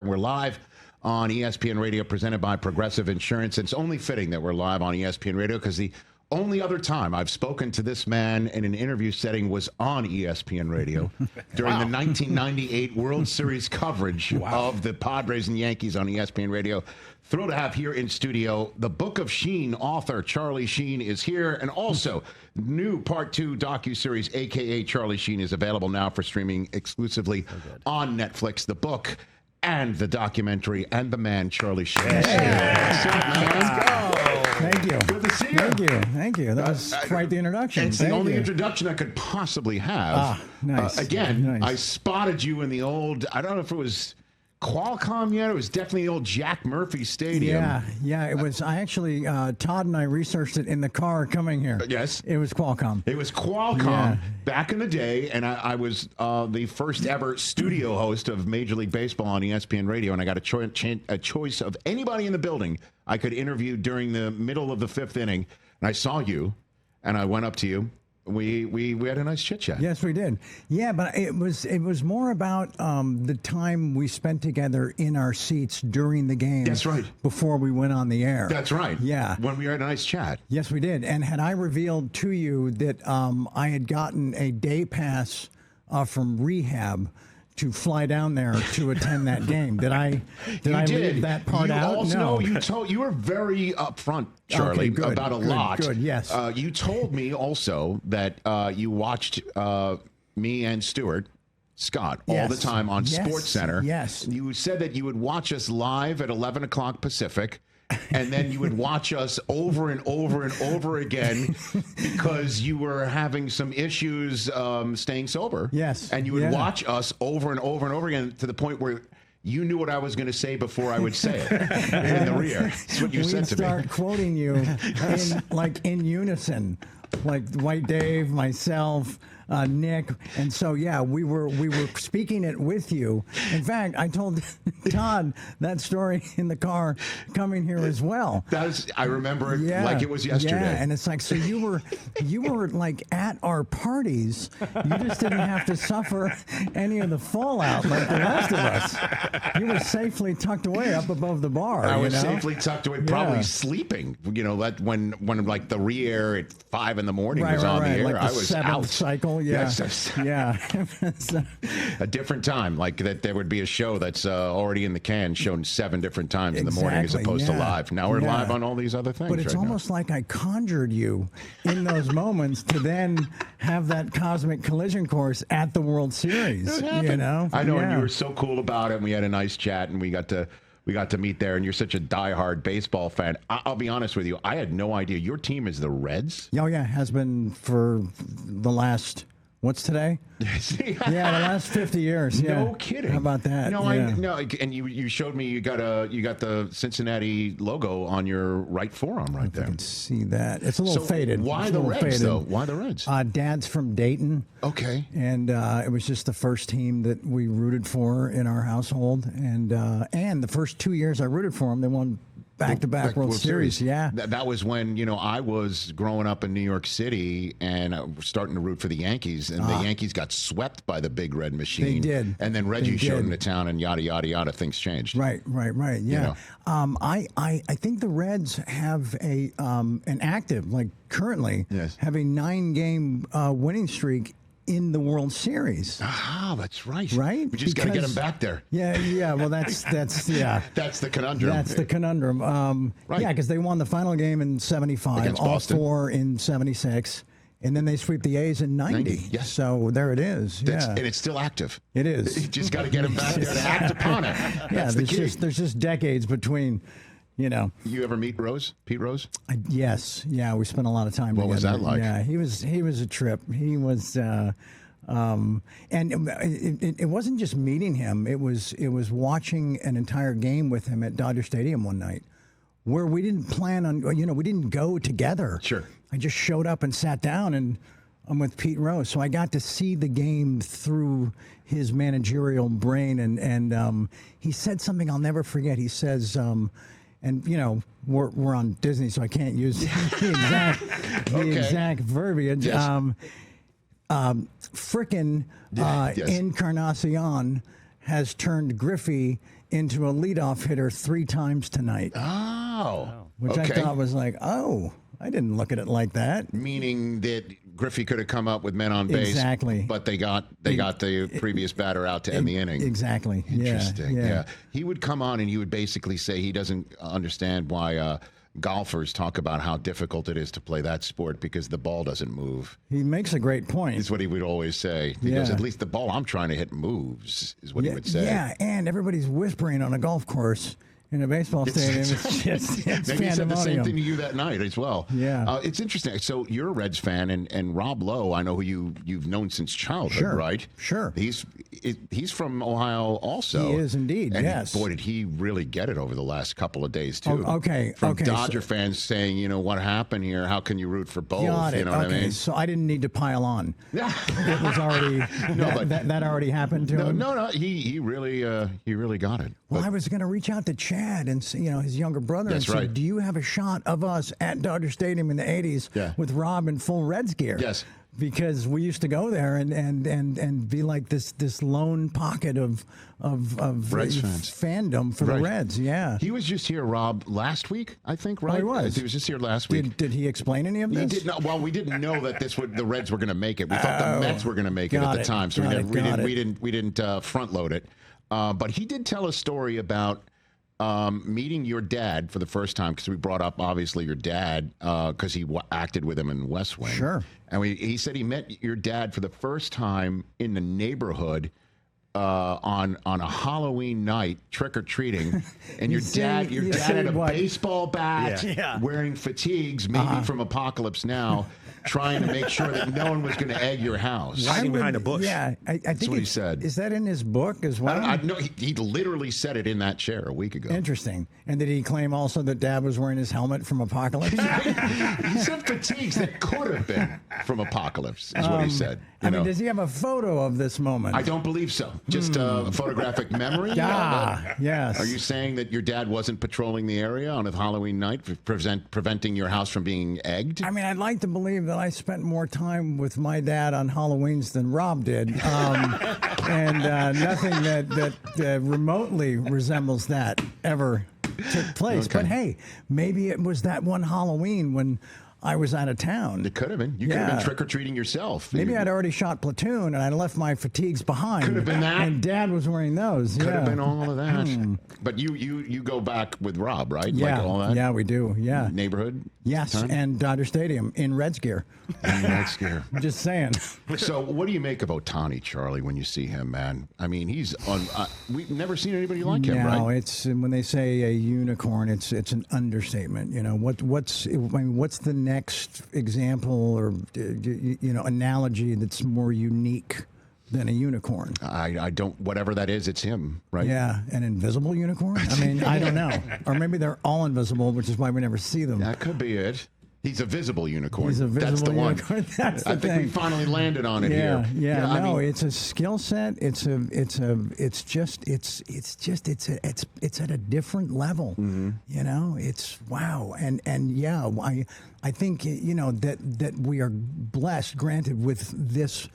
We're live on ESPN Radio, presented by Progressive Insurance. It's only fitting that we're live on ESPN Radio because the only other time I've spoken to this man in an interview setting was on ESPN Radio during the 1998 World Series coverage of the Padres and Yankees on ESPN Radio. Thrilled to have here in studio the Book of Sheen author Charlie Sheen is here, and also new Part 2 docuseries AKA Charlie Sheen is available now for streaming exclusively on Netflix. The book and the documentary and the man Charlie Sheen. Let's go. Thank you. Good to see you. Thank you. That was quite the introduction. It's the only introduction I could possibly have. Nice. Again, I spotted you in the old, I don't know if it was Qualcomm yet. It was definitely the old Jack Murphy Stadium. Yeah, it was. I actually, Todd and I researched it in the car coming here. Yes. It was Qualcomm. It was Qualcomm back in the day, and I was the first ever studio host of Major League Baseball on ESPN Radio, and I got a choice of anybody in the building I could interview during the middle of the fifth inning, and I saw you, and I went up to you. We had a nice chit chat. Yes, we did. Yeah, but it was more about the time we spent together in our seats during the game. That's right. Before we went on the air. That's right. Yeah. When we had a nice chat. Yes, we did. And had I revealed to you that I had gotten a day pass from rehab to fly down there to attend that game. Did I leave that part out? No. You were very upfront, Charlie, about a lot. Good, yes. You told me also that you watched me and Scott all the time on Sports Center. Yes. You said that you would watch us live at 11 o'clock Pacific, and then you would watch us over and over and over again because you were having some issues staying sober. Yes. And you would watch us over and over and over again to the point where you knew what I was going to say before I would say it in the rear. That's what you said to me. We'd start quoting you in unison, like White Dave, myself, Nick, and so we were speaking it with you. In fact, I told Todd that story in the car coming here as well. I remember it like it was yesterday. Yeah, and it's like, so you were like at our parties. You just didn't have to suffer any of the fallout like the rest of us. You were safely tucked away up above the bar. I was safely tucked away, probably sleeping. You know, that when like the re-air at 5 a.m. was on the air, like the I was out. Cycle. Yeah. Yes. Yeah. A different time, like that there would be a show that's already in the can, shown 7 different times in the morning as opposed to live. Now we're live on all these other things. But it's almost like I conjured you in those moments to then have that cosmic collision course at the World Series. You know? I know, and you were so cool about it, and we had a nice chat, and we got to meet there, and you're such a diehard baseball fan. I'll be honest with you, I had no idea. Your team is the Reds? Oh, yeah, has been for the last... What's today? The last 50 years. Yeah. No kidding. How about that? No, and you showed me you got the Cincinnati logo on your right forearm right there. You can see that. It's a little faded. Why the Reds though? Why the Reds? Dad's from Dayton. Okay. And it was just the first team that we rooted for in our household, and the first 2 years I rooted for them, they won back-to-back World Series. Yeah. That was when, I was growing up in New York City and I was starting to root for the Yankees, and the Yankees got swept by the Big Red Machine. They did. And then Reggie showed into town, and yada, yada, yada, things changed. Right. Yeah. I think the Reds have an active, like currently, have a 9-game winning streak in the World Series. Ah, that's right. Right? We just got to get him back there. Yeah. Well, that's That's the conundrum. That's the conundrum. Right. Yeah, because they won the final game in 75, against all Boston. 4 in 76, and then they sweep the A's in 90. Yes. So there it is. And it's still active. It is. You just got to get him back there to act upon it. That's the key. There's just decades between. You ever meet Pete Rose? Yes. Yeah, we spent a lot of time together. What was that like? Yeah, he was a trip. He was, and it wasn't just meeting him. It was watching an entire game with him at Dodger Stadium one night, where we didn't plan on. We didn't go together. Sure. I just showed up and sat down, and I'm with Pete Rose, so I got to see the game through his managerial brain, and he said something I'll never forget. He says. And we're on Disney, so I can't use the exact verbiage. Yes. Frickin' Encarnacion has turned Griffey into a leadoff hitter 3 times tonight. Oh. Which I thought was like, oh, I didn't look at it like that. Meaning that Griffey could have come up with men on base. Exactly. But they got the previous batter out to end the inning. Exactly. Interesting. Yeah. He would come on and he would basically say he doesn't understand why golfers talk about how difficult it is to play that sport because the ball doesn't move. He makes a great point. Is what he would always say. He goes, at least the ball I'm trying to hit moves, is what he would say. Yeah, and everybody's whispering on a golf course. In a baseball stadium, it's maybe he said the same thing to you that night as well. Yeah, it's interesting. So you're a Reds fan, and Rob Lowe, I know who you've known since childhood, right? Sure. He's from Ohio also. He is indeed. And yes. Boy, did he really get it over the last couple of days too. From Dodger fans saying, what happened here? How can you root for both? Got it. You know what I mean? So I didn't need to pile on. It was already that already happened to him. No. He really got it. Well, I was going to reach out to Chad and his younger brother and say, do you have a shot of us at Dodger Stadium in the 80s with Rob in full Reds gear? Yes. Because we used to go there and be like this lone pocket of Reds fans. Fandom for the Reds. Yeah. He was just here, Rob, last week, I think, right? He was. He was just here last week. Did he explain any of this? He did not. Well, we didn't know that the Reds were going to make it. We thought the Mets were going to make it at the time, so we didn't front load it. But he did tell a story about meeting your dad for the first time, because we brought up, obviously, your dad, because he acted with him in West Wing. Sure. And he said he met your dad for the first time in the neighborhood on a Halloween night, trick-or-treating. And your dad had a baseball bat, wearing fatigues, maybe from Apocalypse Now, trying to make sure that no one was going to egg your house. Hiding behind a bush. Yeah, I think that's what he said. Is that in his book as well? I know he literally said it in that chair a week ago. Interesting. And did he claim also that Dad was wearing his helmet from Apocalypse? He said fatigues that could have been from Apocalypse, is what he said. I mean, does he have a photo of this moment? I don't believe so. Just a photographic memory? Yes. Are you saying that your dad wasn't patrolling the area on a Halloween night, preventing your house from being egged? I mean, I'd like to believe that I spent more time with my dad on Halloweens than Rob did. And nothing that remotely resembles that ever took place. Okay. But hey, maybe it was that one Halloween when I was out of town. It could have been. You could have been trick-or-treating yourself. Maybe I'd already shot Platoon and I left my fatigues behind. Could have been that. And Dad was wearing those. Could have been all of that. But you go back with Rob, right? Yeah. Like all that? Yeah, we do. Yeah. Neighborhood? Yes, time? and Dodger Stadium in Reds gear. In Reds gear. Just saying. So what do you make of Otani, Charlie, when you see him, man? I mean, he's on. We've never seen anybody like him, right? No, it's when they say a unicorn, it's an understatement. What's the next example or analogy that's more unique than a unicorn? I don't. Whatever that is, it's him, right? Yeah, an invisible unicorn. I mean, I don't know. Or maybe they're all invisible, which is why we never see them. That could be it. He's a visible unicorn. He's a visible That's the unicorn. one. That's the I think thing. we finally landed on it here. Yeah. I mean, it's a skill set. It's at a different level. It's wow. And yeah, I think that we are blessed, granted, with this,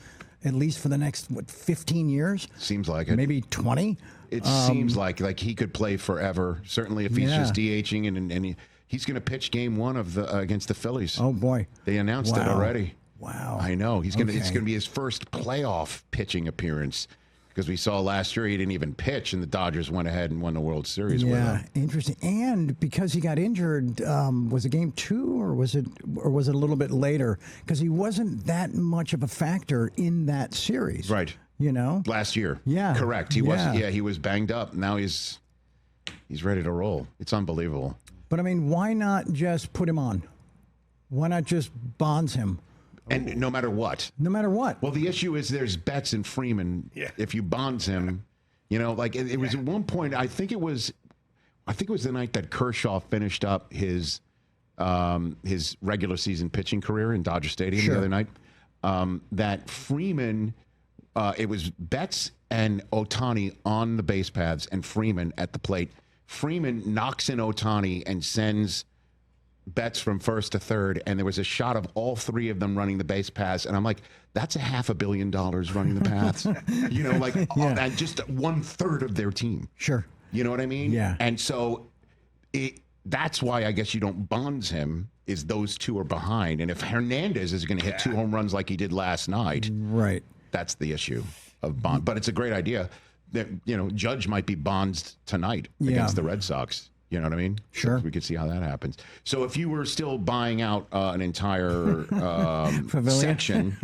at least for the next 15 years. Seems like it. Maybe 20. It seems like he could play forever. Certainly, if he's just DHing and he's going to pitch Game 1 of against the Phillies. Oh boy, they announced it already. Wow, I know he's going to. It's going to be his first playoff pitching appearance, because we saw last year he didn't even pitch, and the Dodgers went ahead and won the World Series with him. Yeah, interesting. And because he got injured, was it Game 2 or was it a little bit later? Because he wasn't that much of a factor in that series, right? Last year. Yeah, correct. He was. Yeah, he was banged up. Now he's ready to roll. It's unbelievable. But I mean, why not just put him on? Why not just bonds him? And no matter what. No matter what. Well, the issue is there's Betts and Freeman. Yeah. If you bonds him, like it was at one point. I think it was the night that Kershaw finished up his regular season pitching career in Dodger Stadium the other night. That Freeman, it was Betts and Ohtani on the base paths and Freeman at the plate. Freeman knocks in Ohtani and sends Betts from first to third, and there was a shot of all three of them running the base paths, and I'm like, that's $500 million running the paths. And just 1/3 of their team. Sure. You know what I mean? Yeah. And so that's why I guess you don't bonds him, is those two are behind. And if Hernandez is going to hit 2 home runs like he did last night, right, that's the issue of bond. But it's a great idea that, Judge might be bonds tonight against the Red Sox. You know what I mean? Sure. So we could see how that happens. So if you were still buying out an entire section,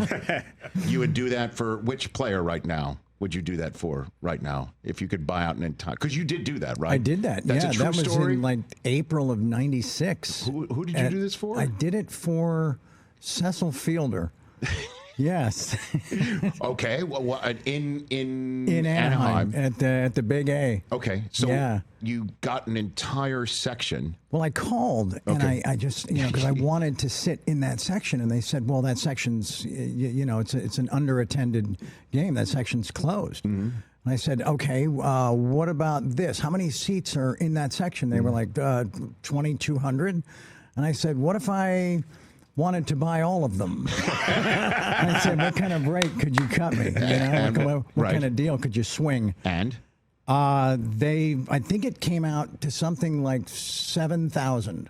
you would do that for which player right now? Would you do that for right now? If you could buy out an entire, because you did do that, right? I did that. That's a true that was story? in like April of '96. Who did you do this for? I did it for Cecil Fielder. Yes. Okay. Well, in Anaheim at the Big A. Okay. So you got an entire section. Well, I called and I just because I wanted to sit in that section, and they said, well, that section's it's an underattended game. That section's closed. Mm-hmm. And I said, okay, what about this? How many seats are in that section? They were like 2,200. And I said, what if I wanted to buy all of them? And I said, what kind of break could you cut me? What kind of deal could you swing? And? I think it came out to something like 7,000.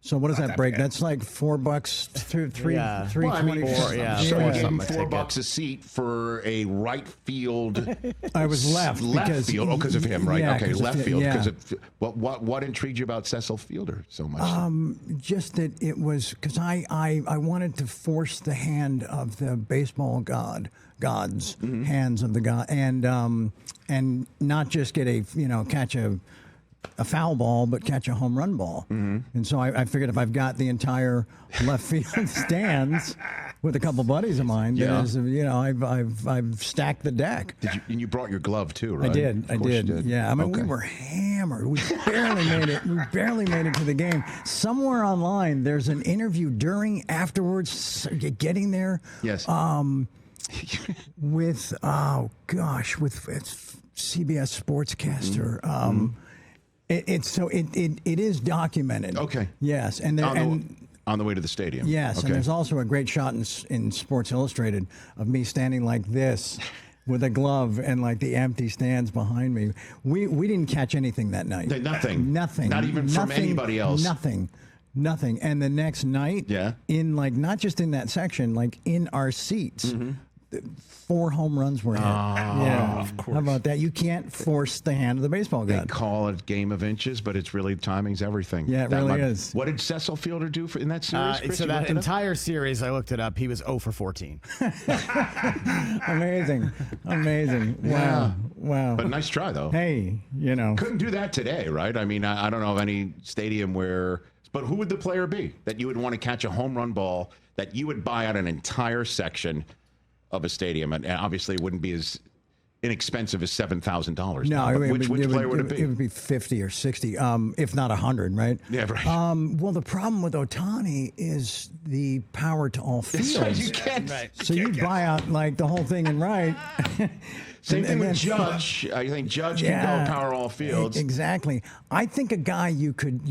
So what does that break? That's like $4 through three. Well, I mean, $4 a seat for a right field. I was left field. Oh, because of him, right? Yeah, okay, left field. Yeah. Because of what intrigued you about Cecil Fielder so much? Just that it was because I wanted to force the hand of the baseball gods, hands of the god, and not just get catch a foul ball, but catch a home run ball. Mm-hmm. And so I figured if I've got the entire left field stands with a couple buddies of mine, I've stacked the deck. And you brought your glove too, right? I did. Yeah, I mean, we were hammered. We barely made it. We barely made it to the game. Somewhere online, there's an interview afterwards, getting there. Yes. With it's CBS sportscaster. It is documented. Okay. Yes, and on the way to the stadium. Yes, okay. And there's also a great shot in Sports Illustrated of me standing like this with a glove and like the empty stands behind me. We didn't catch anything that night. Nothing. Nothing. Not even from anybody else. Nothing. And the next night, in like not just in that section, like in our seats. Mm-hmm. 4 home runs were hit. Of course. How about that? You can't force the hand of the baseball god. They call it game of inches, but it's really timing's everything. Yeah, it really is. What did Cecil Fielder do in that series? Chris? So that entire series, I looked it up. He was 0 for 14. Amazing. Wow. But nice try, though. Hey, couldn't do that today, right? I mean, I don't know of any stadium where. But who would the player be that you would want to catch a home run ball that you would buy out an entire section of a stadium, and obviously it wouldn't be as inexpensive as $7,000. No, which player would it be? It would be 50 or 60, if not 100, right? Yeah, right. Well, the problem with Otani is the power to all fields. Right, you can't. So you'd buy out like the whole thing and right. Same thing with Judge. I think Judge can go power all fields. Exactly. I think a guy you could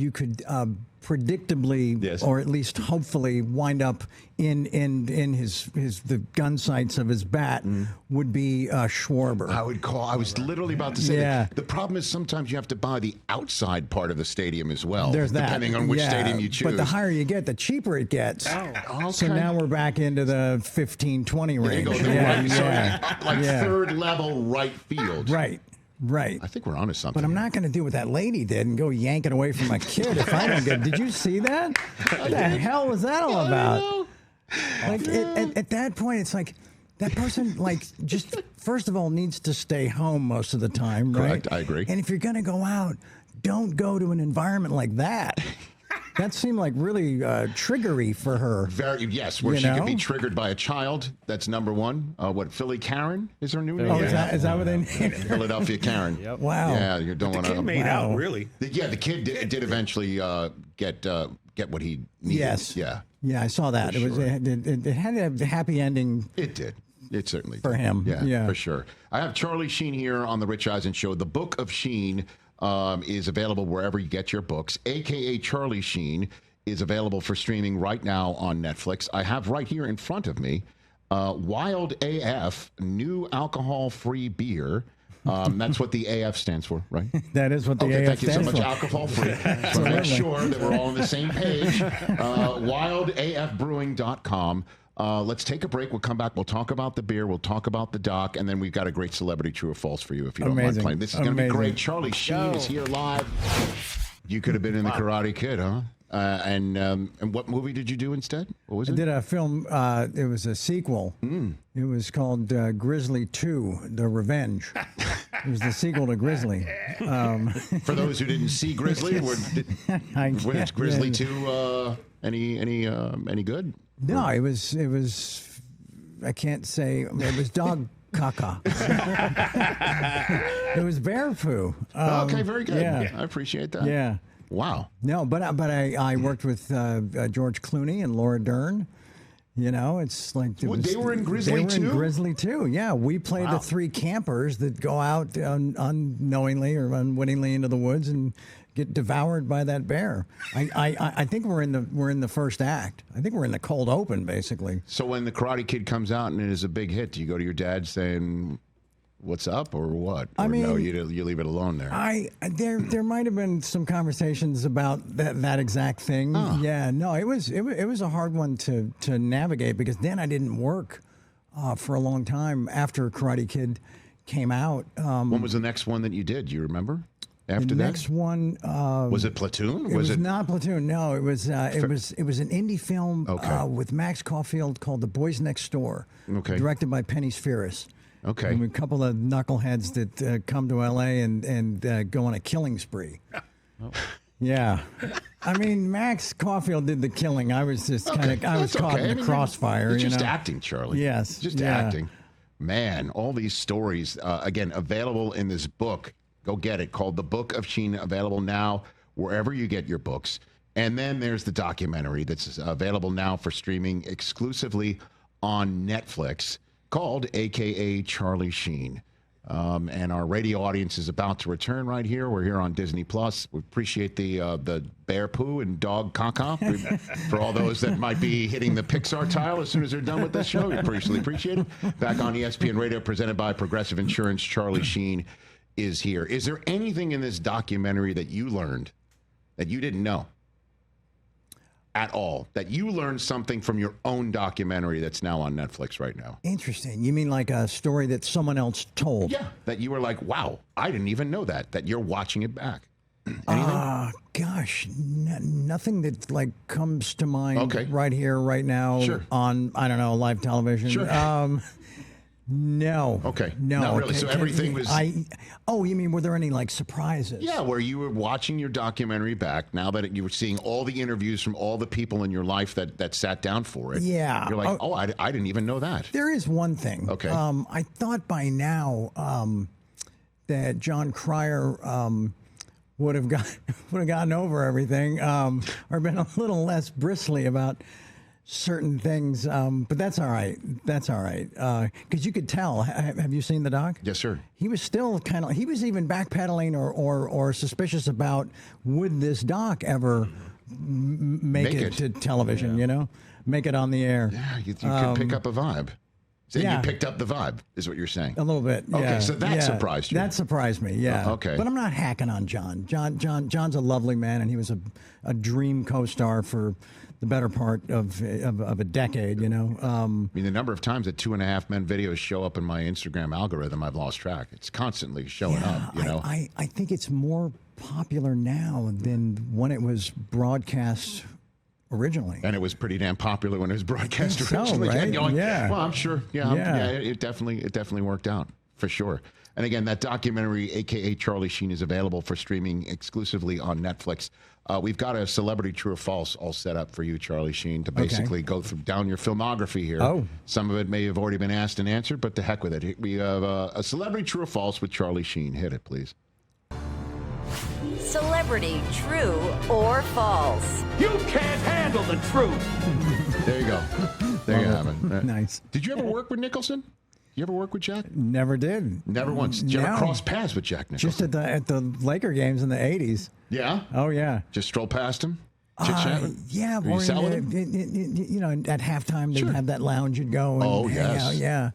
predictably, or at least hopefully, wind up in the gun sights of his bat would be Schwarber. I was literally about to say that. The problem is sometimes you have to buy the outside part of the stadium as well. There's that. Depending on which stadium you choose. But the higher you get, the cheaper it gets. Okay. So now we're back into the 15-20 range. Third level right field. Right. I think we're onto something. But I'm not going to do what that lady did and go yank it away from my kid if I don't get it. Did you see that? What the hell was that all about? Like at that point, it's like that person, like, just first of all needs to stay home most of the time, right? Correct. I agree. And if you're going to go out, don't go to an environment like that. That seemed like really triggery for her. Yes, where she could be triggered by a child. That's number one. Philly Karen is her new name? Oh, is that what they named her? Philadelphia Karen. Yep. Wow. Yeah, you don't want to. The kid made out, really. The kid did eventually get what he needed. Yes. Yeah. Yeah, I saw that. It had a happy ending. It did. It certainly for did. him. Yeah, for sure. I have Charlie Sheen here on the Rich Eisen Show. The Book of Sheen is available wherever you get your books. AKA Charlie Sheen is available for streaming right now on Netflix. I have right here in front of me Wild AF, new alcohol-free beer. That's what the AF stands for, right? That is what the Okay, AF thank you so stands much. for. Alcohol free. To make sure that we're all on the same page. WildAFbrewing.com. Let's take a break. We'll come back. We'll talk about the beer. We'll talk about the doc. And then we've got a great celebrity true or false for you if you don't mind playing. This is going to be great. Charlie Sheen is here live. You could have been in The Karate Kid, huh? And what movie did you do instead? What was it? I did a film. It was a sequel. It was called Grizzly 2, The Revenge. It was the sequel to Grizzly. For those who didn't see Grizzly, was Grizzly 2 any good? No, it was. I can't say. It was dog caca. It was bear poo. Okay, very good. Yeah. I appreciate that. Yeah. Wow. No, but I worked with George Clooney and Laura Dern. You know, it's like They were in Grizzly too. They were in Grizzly too. Yeah, we played the three campers that go out unknowingly or unwittingly into the woods and get devoured by that bear. I think we're in the first act. I think we're in the cold open, basically. So when The Karate Kid comes out and it is a big hit, do you go to your dad saying, "What's up?" or what? Or no, you leave it alone there. There might have been some conversations about that exact thing. Oh. Yeah, no, it was a hard one to navigate because then I didn't work for a long time after Karate Kid came out. When was the next one that you did? Do you remember? After the that, next one was it Platoon? It was not Platoon. No, it was an indie film with Max Caulfield called The Boys Next Door. Okay. Directed by Penny Ferris. Okay. And a couple of knuckleheads that come to L.A. and go on a killing spree. Yeah. I mean, Max Caulfield did the killing. I was just caught in the crossfire. It's just acting, Charlie. Yes. Just acting. Man, all these stories, again, available in this book. Go get it, called The Book of Sheen, available now wherever you get your books. And then there's the documentary that's available now for streaming exclusively on Netflix, called AKA Charlie Sheen. And our radio audience is about to return right here. We're here on Disney Plus. We appreciate the bear poo and dog caca for all those that might be hitting the Pixar tile as soon as they're done with this show. We appreciate it. Back on ESPN Radio, presented by Progressive Insurance, Charlie Sheen is here. Is there anything in this documentary that you learned that you didn't know at all? That you learned something from your own documentary that's now on Netflix right now? Interesting. You mean like a story that someone else told? Yeah. That you were like, wow, I didn't even know that you're watching it back. Anything? Gosh, nothing that like comes to mind right here, right now on, I don't know, live television. Sure. No. Okay. No. Not really. So everything was. You mean were there any like surprises? Yeah, where you were watching your documentary back, now that you were seeing all the interviews from all the people in your life that sat down for it. Yeah. You're like, I didn't even know that. There is one thing. Okay. I thought by now that John Cryer would have gotten over everything or been a little less bristly about certain things, but that's all right. That's all right. Because you could tell. Have you seen the doc? Yes, sir. He was still he was even backpedaling or suspicious about would this doc ever make it to television, make it on the air. Yeah, you could pick up a vibe. So you picked up the vibe, is what you're saying. A little bit. Yeah. Okay, so that surprised you. That surprised me, yeah. Okay. But I'm not hacking on John. John's a lovely man, and he was a dream co-star for the better part of a decade, I mean, the number of times that 2.5 Men videos show up in my Instagram algorithm, I've lost track. It's constantly showing up, I think it's more popular now than when it was broadcast originally. And it was pretty damn popular when it was broadcast originally. Right? Yeah. Well, I'm sure. Yeah. It definitely worked out for sure. And again, that documentary, AKA Charlie Sheen, is available for streaming exclusively on Netflix. We've got a celebrity true or false all set up for you, Charlie Sheen, to basically go down your filmography here. Oh. Some of it may have already been asked and answered, but to heck with it. We have a celebrity true or false with Charlie Sheen. Hit it, please. Celebrity true or false? You can't handle the truth. There you go. There you have it. Nice. Did you ever work with Nicholson? You ever work with Jack? Never did. Never once. Did you ever cross paths with Jack Nicholson? Just at the Laker games in the 80s. Yeah? Oh, yeah. Just stroll past him? Chit-chatting? Yeah. Were you selling him? At halftime, they'd have that lounge you'd go and hang out. Yeah.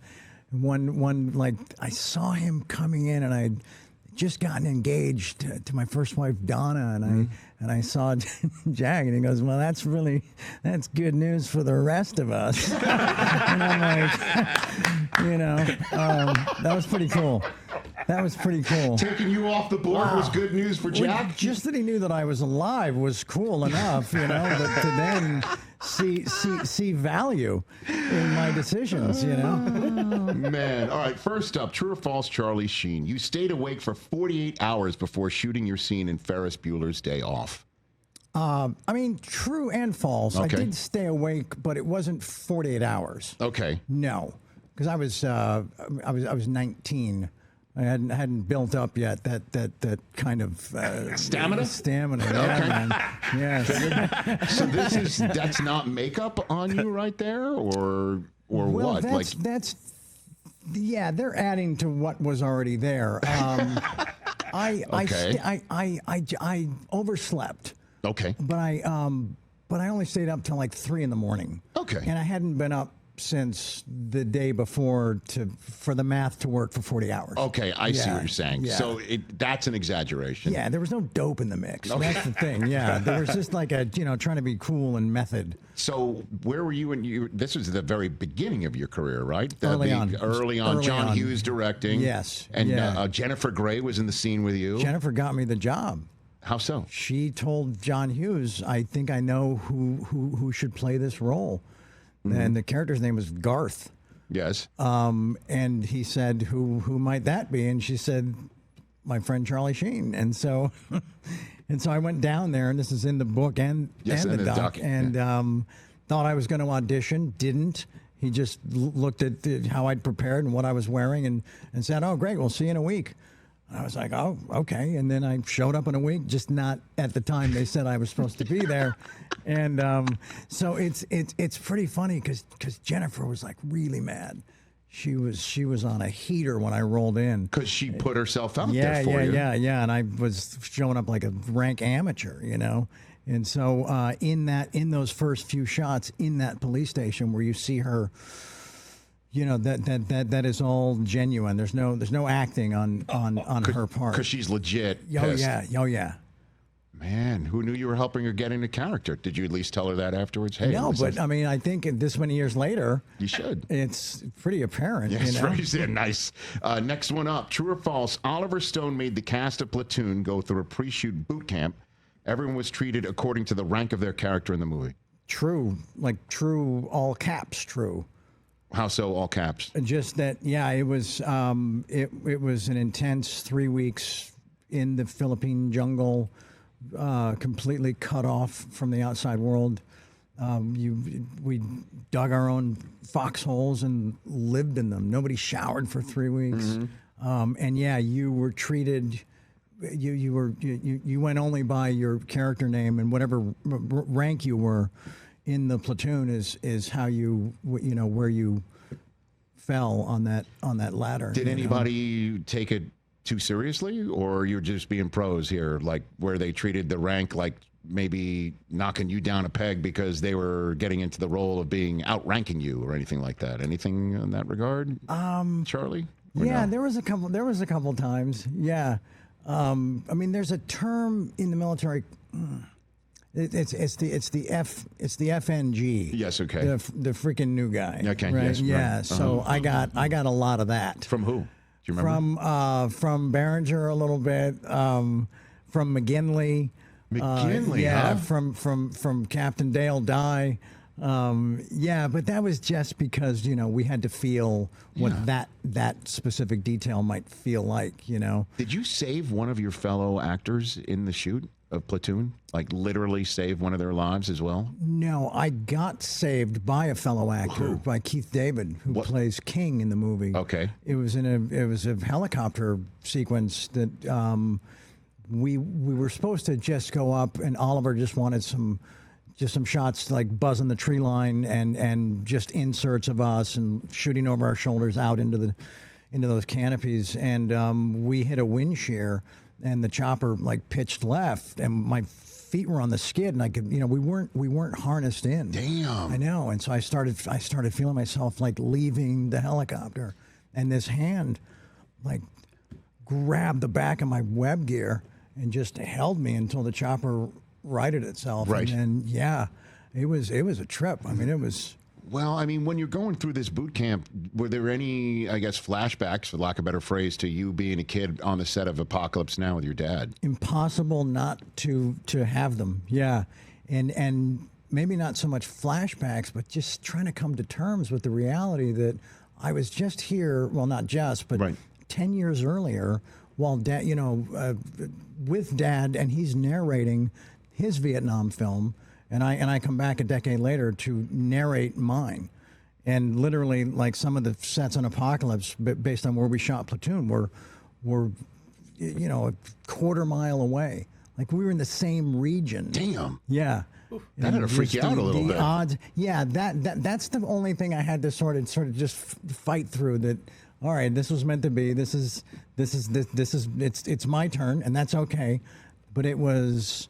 one like I saw him coming in, and I'd just gotten engaged to my first wife Donna, and I saw Jack, and he goes, "Well, that's good news for the rest of us." And I'm like, that was pretty cool. That was pretty cool. Taking you off the board was good news for Jack. Well, just that he knew that I was alive was cool enough, but to then see value in my decisions, Man, all right. First up, true or false, Charlie Sheen? You stayed awake for 48 hours before shooting your scene in Ferris Bueller's Day Off. True and false. Okay. I did stay awake, but it wasn't 48 hours. Okay. No, because I was 19. I hadn't built up yet that kind of stamina. Yeah, Okay. man. Yes. So that's not makeup on you right there, or Well, what? Yeah, they're adding to what was already there. I overslept. Okay. But I only stayed up till like 3 a.m. Okay. And I hadn't been up since the day before for the math to work for 40 hours. Okay, I see what you're saying. Yeah. So that's an exaggeration. Yeah, there was no dope in the mix. Okay. That's the thing. Yeah, there was just like trying to be cool and method. So where were you this was the very beginning of your career, right? Early on. John Hughes directing. Yes. And yeah. Jennifer Grey was in the scene with you. Jennifer got me the job. How so? She told John Hughes, "I think I know who should play this role." And the character's name was Garth. Yes. And he said, who might that be? And she said, my friend Charlie Sheen. And so I went down there, and this is in the book and the doc, and thought I was going to audition. Didn't. He just looked at how I'd prepared and what I was wearing and said, "Oh, great, we'll see you in a week." I was like, "Oh, okay." And then I showed up in a week, just not at the time they said I was supposed to be there. And so it's pretty funny because Jennifer was like really mad. She was on a heater when I rolled in. Because she put herself out there for you. Yeah. And I was showing up like a rank amateur, And so in those first few shots in that police station where you see her, that is all genuine. There's no acting on her part. Because she's legit. Oh pissed. yeah. Oh yeah. Man, who knew you were helping her get into character? Did you at least tell her that afterwards? Hey, No, but I think this many years later, you should. It's pretty apparent. Yes, right. Yeah, nice. Next one up. True or false? Oliver Stone made the cast of Platoon go through a pre-shoot boot camp. Everyone was treated according to the rank of their character in the movie. True, like true, all caps. True. How so? All caps. Just that. Yeah, it was. It was an intense 3 weeks in the Philippine jungle. Completely cut off from the outside world. We dug our own foxholes and lived in them. Nobody showered for 3 weeks. And yeah, you were treated. You went only by your character name, and whatever rank you were in the platoon is how where you fell on that ladder. Did anybody take it too seriously, or you're just being pros here, like where they treated the rank like maybe knocking you down a peg because they were getting into the role of being outranking you or anything like that? Anything in that regard, Charlie? Yeah, no? there was a couple times. Yeah, there's a term in the military. It's the FNG. Yes. Okay. The freaking new guy. Okay. Right? Yes. Yeah. Right. So I got a lot of that. From who? Do you remember? From Behringer a little bit, from McGinley. McGinley, yeah, huh? from Captain Dale Dye. But that was just because we had to feel what that specific detail might feel like. Did you save one of your fellow actors in the shoot of Platoon? Like literally save one of their lives as well? No, I got saved by a fellow actor, by Keith David, who plays King in the movie. Okay. It was a helicopter sequence that we were supposed to just go up, and Oliver just wanted some shots like buzzing the tree line and just inserts of us and shooting over our shoulders out into those canopies, and we hit a wind shear. And the chopper like pitched left, and my feet were on the skid, and I could, we weren't harnessed in. Damn. I know, and so I started feeling myself like leaving the helicopter, and this hand, like, grabbed the back of my web gear and just held me until the chopper righted itself. Right. And then, yeah, it was a trip. I mean, it was. Well, I mean, when you're going through this boot camp, were there any, I guess, flashbacks, for lack of a better phrase, to you being a kid on the set of Apocalypse Now with your dad? Impossible not to have them. Yeah. And maybe not so much flashbacks, but just trying to come to terms with the reality that I was just here, well, not just, but Right. 10 years earlier, while Dad, with Dad, and he's narrating his Vietnam film, and I come back a decade later to narrate mine, and literally, like, some of the sets on Apocalypse, based on where we shot Platoon, were a quarter mile away. Like, we were in the same region. Damn. Yeah. That had to freak you out a little the bit. Odds, yeah, that's the only thing I had to sort of just fight through. That, all right, this was meant to be. This is it's my turn, and that's okay. But it was,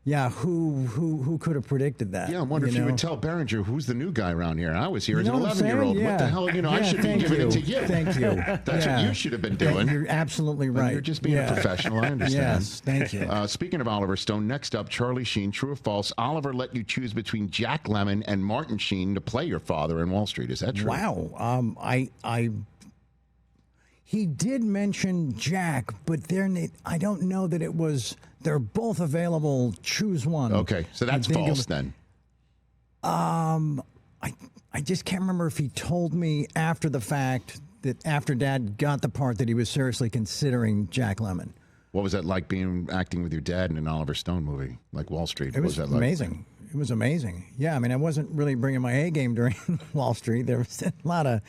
yeah. Who could have predicted that? Yeah, I wonder if you know? would tell Berenger, who's the new guy around here? I was here as You an know what I'm 11-year-old. saying? What the Yeah. hell? I Yeah, should be thank giving it to you. you. Thank you. That's Yeah. what you should have been doing. You're absolutely But right. You're just being a professional, I understand. Yes, thank you. Speaking of Oliver Stone, next up, Charlie Sheen, true or false, Oliver let you choose between Jack Lemmon and Martin Sheen to play your father in Wall Street. Is that true? Wow. He did mention Jack, but I don't know that it was. They're both available. Choose one. Okay, so that's I think false then. I just can't remember if he told me after the fact that after Dad got the part that he was seriously considering Jack Lemmon. What was that like acting with your dad in an Oliver Stone movie, like Wall Street? It What was that like? amazing. It was amazing. Yeah, I mean, I wasn't really bringing my A game during Wall Street. There was a lot of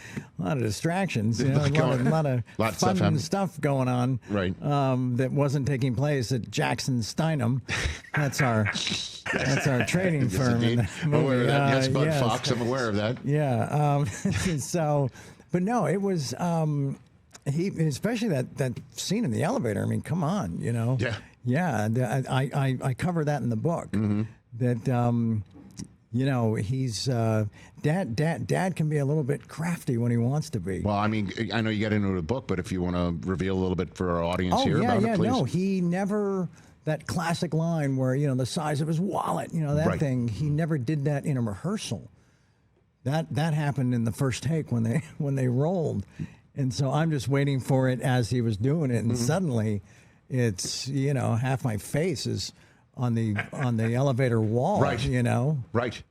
distractions, a lot of fun stuff going on, Right. That wasn't taking place at Jackson Steinem. That's our trading Yes, firm. indeed. In I'm aware of that. Yes, Bud yes. Fox, I'm aware of that. Yeah. So, but no, it was he, especially that scene in the elevator. I mean, come on, Yeah. Yeah. I cover that in the book. Mm-hmm. That he's dad can be a little bit crafty when he wants to be. Well, I mean, I know you got into the book, but if you want to reveal a little bit for our audience here about it, please. No, he never. That classic line where the size of his wallet, that Right. thing. He never did that in a rehearsal. That happened in the first take when they rolled, and so I'm just waiting for it as he was doing it, and Mm-hmm. suddenly, it's half my face is on the elevator wall. Right. Right.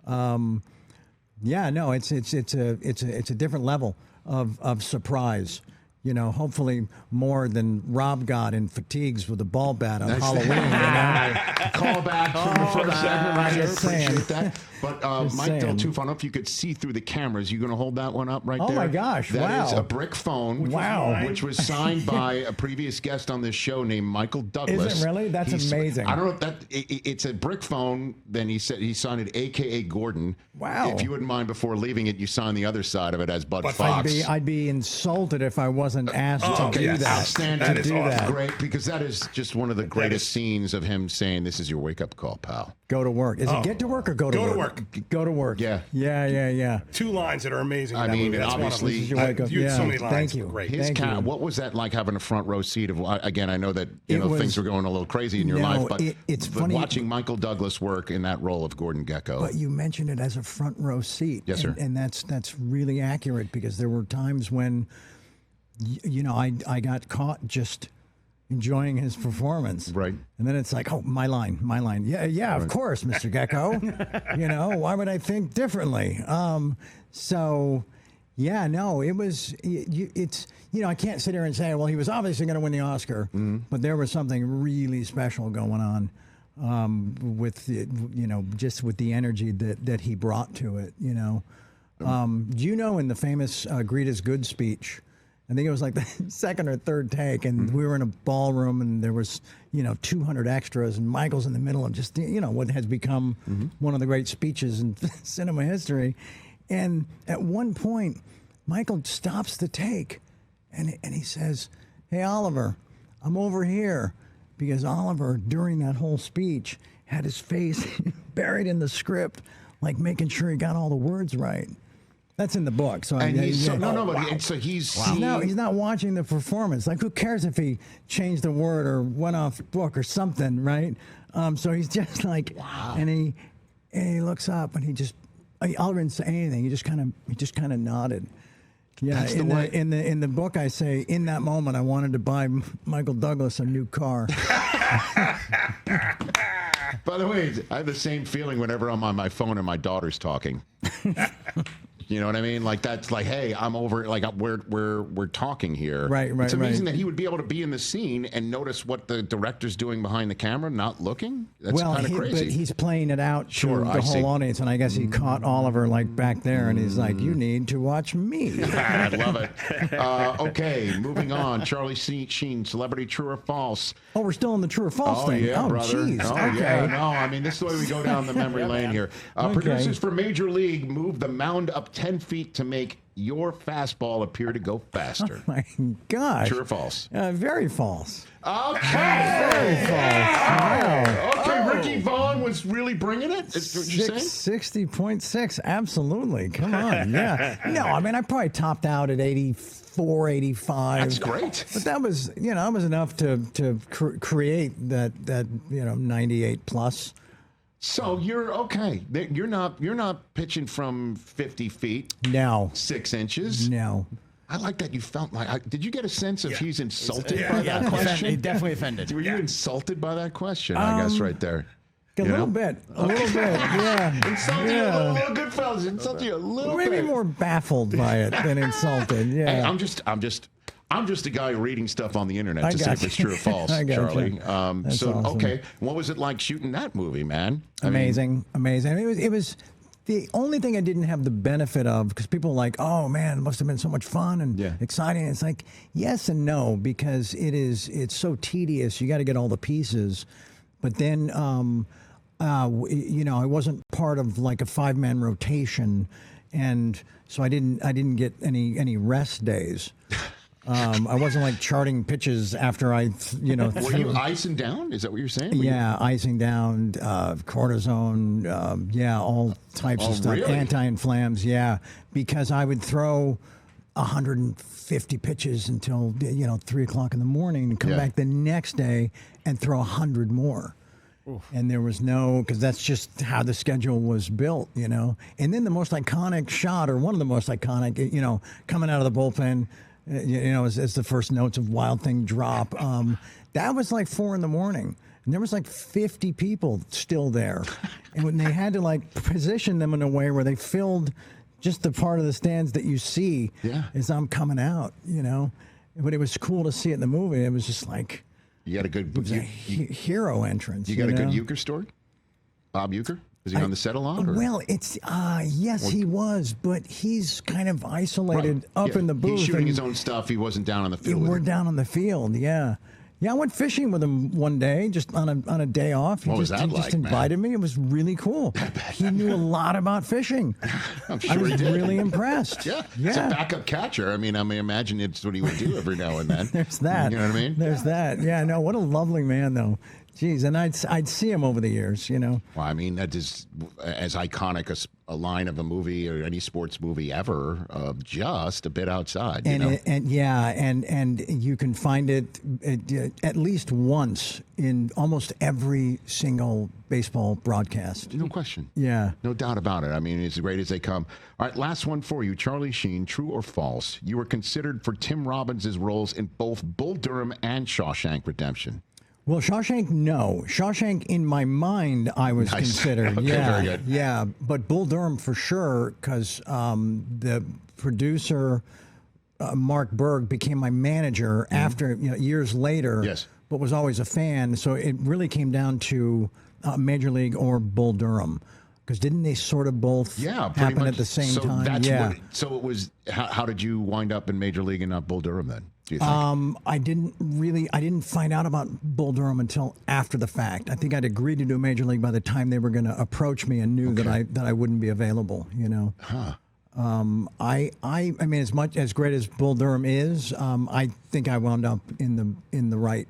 Yeah, no, it's a different level of surprise. Hopefully more than Rob got in fatigues with a ball bat on Halloween. Call back from the first segment right here. Just saying. Appreciate that. But Mike Del saying. Tufo, I don't know if you could see through the cameras. You going to hold that one up right Oh, there? my gosh, That wow. is a brick phone. Wow. Which was signed by a previous guest on this show named Michael Douglas. Is it really? That's amazing. I don't know if that it's a brick phone. Then he said he signed it AKA Gordon. Wow. If you wouldn't mind before leaving it, you sign the other side of it as Bud Fox. I'd be insulted if I wasn't asked to do yes. that. Outstanding. To do that. Great, because that is just one of the greatest scenes of him saying, "This is your wake-up call, pal." Go to work. Is it get to work or go to work? Go to work. Go to work. Yeah. Yeah. Two lines that are amazing. I in that mean, movie. That's obviously- one This of is them. your wake up. You had so Yeah, many lines. thank you. Great. His Thank you. what was that like having a front row seat of? Again, I know that It things was- were going a little crazy in your No, life, but it's but funny- watching Michael Douglas work in that role of Gordon Gekko. But you mentioned it as a front row seat. Yes, sir. And that's really accurate because there were times when, I got caught just enjoying his performance. Right. And then it's like, oh, my line. Yeah, of course, Mr. Gecko. Why would I think differently? So, yeah, no, it was, it's, I can't sit here and say, well, he was obviously going to win the Oscar, but there was something really special going on with, just with the energy that he brought to it, Do you know in the famous Greed is Good speech, I think it was like the second or third take, and we were in a ballroom, and there was, 200 extras, and Michael's in the middle of just, what has become one of the great speeches in cinema history. And at one point, Michael stops the take, and he says, "Hey, Oliver, I'm over here," because Oliver, during that whole speech, had his face buried in the script, like making sure he got all the words right. That's in the book. So And he's yeah. so he's He's not watching the performance. Like, who cares if he changed a word or went off book or something, right? So he's just like, and he looks up and I didn't say anything. He just kind of nodded. Yeah, That's in the book I say, in that moment I wanted to buy Michael Douglas a new car. By the way, I have the same feeling whenever I'm on my phone and my daughter's talking. You know what I mean? Like, that's like, hey, I'm over. Like, we're talking here. Right. It's amazing that he would be able to be in the scene and notice what the director's doing behind the camera, not looking. That's kind of crazy. But he's playing it out to the I see. whole audience, and I guess he caught Oliver like back there, and he's like, "You need to watch me." I love it. Okay, moving on. Charlie Sheen, celebrity, true or false? Oh, we're still in the true or false thing. Yeah, Oh, brother. jeez. Oh, Okay. yeah. No, I mean, this is the way we go down the memory lane here. Producers for Major League moved the mound up 10 feet to make your fastball appear to go faster. Oh my gosh. True or false? Very false. Okay. Very false. Wow. Okay, Ricky Vaughn was really bringing it? Is what you're saying? 60.6. Absolutely. Come on. Yeah. No, I mean, I probably topped out at 84, 85. That's great. But that was, that was enough to create that 98 plus. So you're okay. You're not pitching from 50 feet. No. 6 inches. No. I like that you felt like. Did you get a sense of he's insulted by that question? He definitely offended. Were you insulted by that question? I guess right there. A little bit. Yeah. Insulted you a little, good fellas. Insulted you a little bit. Maybe more baffled by it than insulted. Yeah. Hey, I'm just a guy reading stuff on the internet to see got if it's you. true or false, I got Charlie. you. That's So awesome. okay, what was it like shooting that movie, man? Amazing. I mean, it was the only thing I didn't have the benefit of, because people are like, oh man, it must have been so much fun and exciting. It's like, yes and no, because it's so tedious. You got to get all the pieces. But then, I wasn't part of like a 5-man rotation, and so I didn't get any rest days. I wasn't like charting pitches after I, Were you icing down? Is that what you're saying? Icing down, cortisone, all types of stuff, really? Anti-inflams, because I would throw 150 pitches until 3 o'clock in the morning and come back the next day and throw 100 more. Oof. And there was because that's just how the schedule was built, And then the most iconic shot, or one of the most iconic, coming out of the bullpen, as the first notes of Wild Thing drop. That was like 4 a.m, and there was like 50 people still there, and when they had to like position them in a way where they filled just the part of the stands that you see as I'm coming out, But it was cool to see it in the movie. It was just like you got a good hero entrance. You got a good Euchre story, Bob Euchre. Was he on the set a lot? Or? Well, it's yes, he was, but he's kind of isolated up in the booth. He's shooting his own stuff. He wasn't down on the field. We're down on the field, yeah. I went fishing with him one day, just on a day off. What was that he like, just invited me. It was really cool. He knew a lot about fishing. I'm sure I was he did. really impressed. Yeah. It's a backup catcher. I mean, imagine it's what he would do every now and then. There's that. You know what I mean? There's that. Yeah, no, what a lovely man, though. Jeez, and I'd see him over the years, Well, I mean, that is as iconic a line of a movie or any sports movie ever, just a bit outside. And you can find it at least once in almost every single baseball broadcast. No question. Yeah. No doubt about it. I mean, it's as great as they come. All right, last one for you. Charlie Sheen, true or false? You were considered for Tim Robbins' roles in both Bull Durham and Shawshank Redemption. Well, Shawshank, no. Shawshank, in my mind, I was considered. Okay, very good. Yeah, but Bull Durham for sure, because the producer, Mark Berg, became my manager after years later. Yes. But was always a fan. So it really came down to Major League or Bull Durham. Because didn't they sort of both happen much at the same so time? That's so it was. How did you wind up in Major League and not Bull Durham then? Do you think? I didn't find out about Bull Durham until after the fact. I think I'd agreed to do Major League by the time they were going to approach me and knew that I wouldn't be available. Huh. I mean, as great as Bull Durham is, I think I wound up in the right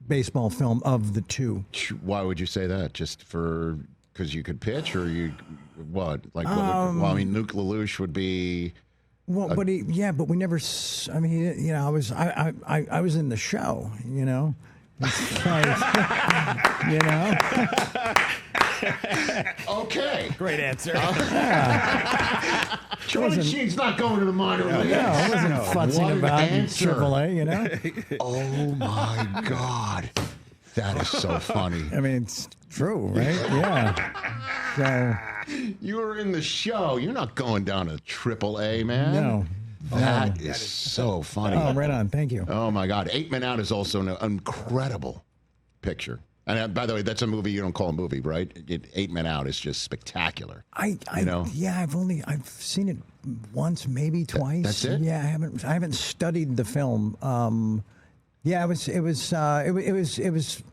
baseball film of the two. Why would you say that? Just for because you could pitch, or you what? Like, what well, I mean, Nuke LaLoosh would be. Well, but but we never. I mean, you know, I was in the show. You know, you know. Okay. Great answer. Charlie Sheen's not going to the minor leagues. No, I wasn't futzing What about in answer. AAA, you know? Oh, my God. That is so funny. I mean, it's true, right? Yeah. So, You were in the show. You're not going down to AAA, man. no. That is so funny. Oh, right on. Thank you. Oh, my God. 8 Men Out is also an incredible picture. And by the way, that's a movie you don't call a movie, right? 8 Men Out is just spectacular. You know? Yeah, I've seen it once, maybe twice. That's it? Yeah, I haven't studied the film. Yeah, it was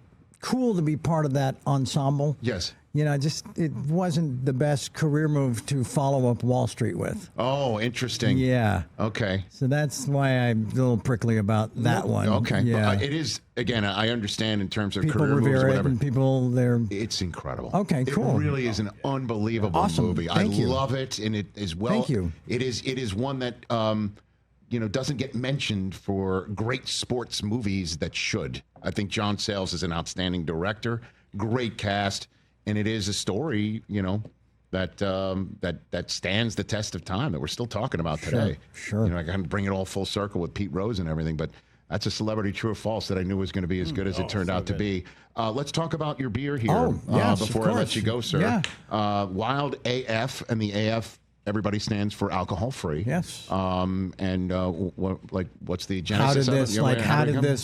cool to be part of that ensemble. Yes. You know, it wasn't the best career move to follow up Wall Street with. Oh, interesting. Yeah. Okay. So that's why I'm a little prickly about that one. Okay. Yeah. It is, again, I understand in terms of People career moves or revere it, whatever. and people, It's incredible. Okay, cool. It really is an unbelievable Awesome. movie. Thank I you. love it, and it is well. Thank you. It is one that doesn't get mentioned for great sports movies that should. I think John Sayles is an outstanding director, great cast, and it is a story, that stands the test of time that we're still talking about today. Sure. I kind of bring it all full circle with Pete Rose and everything, but that's a celebrity true or false that I knew was going to be as good as it turned out to be. Let's talk about your beer here yes, before of I let course. you go, sir. Yeah. Wild AF, and the AF, everybody stands for alcohol free. Yes. What's the How genesis did this?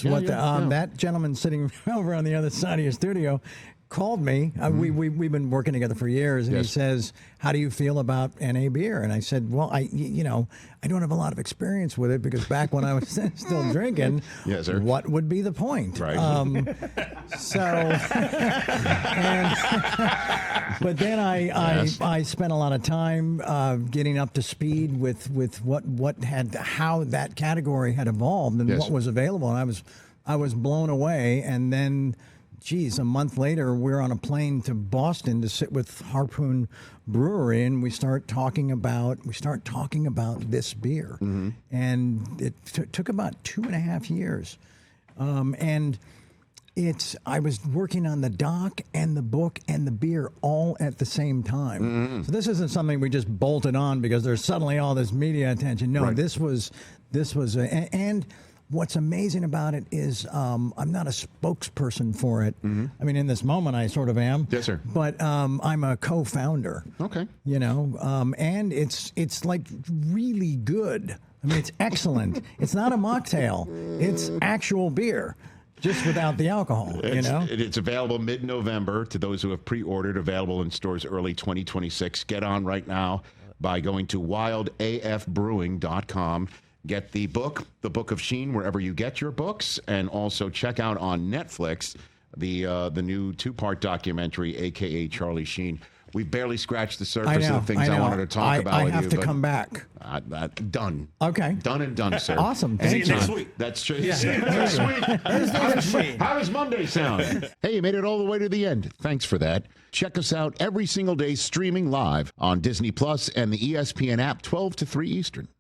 of it? Like, that gentleman sitting over on the other side of your studio called me. We've been working together for years, and Yes. he says, "How do you feel about NA beer?" And I said, "Well, I don't have a lot of experience with it because back when I was still drinking, Yes, sir. what would be the point?" Right. But then I spent a lot of time getting up to speed with how that category had evolved and Yes. what was available, and I was blown away. And then, geez, a month later, we're on a plane to Boston to sit with Harpoon Brewery, and we start talking about this beer, and it took about 2.5 years, and I was working on the doc and the book and the beer all at the same time. So this isn't something we just bolted on because there's suddenly all this media attention. No, Right. this was and what's amazing about it is I'm not a spokesperson for it. I mean, in this moment, I sort of am. Yes, sir. But I'm a co-founder. Okay. And it's like really good. I mean, it's excellent. It's not a mocktail. It's actual beer, just without the alcohol. It's available mid-November to those who have pre-ordered. Available in stores early 2026. Get on right now by going to wildafbrewing.com. Get the book of Sheen, wherever you get your books, and also check out on Netflix the new 2-part documentary, AKA Charlie Sheen. We've barely scratched the surface of the things I wanted to talk about I with have you. to come back. Done. Okay. Done and done, sir. Awesome. See you Thank you. next week. That's true. Next week. How does Monday sound? Hey, you made it all the way to the end. Thanks for that. Check us out every single day streaming live on Disney Plus and the ESPN app 12 to 3 Eastern.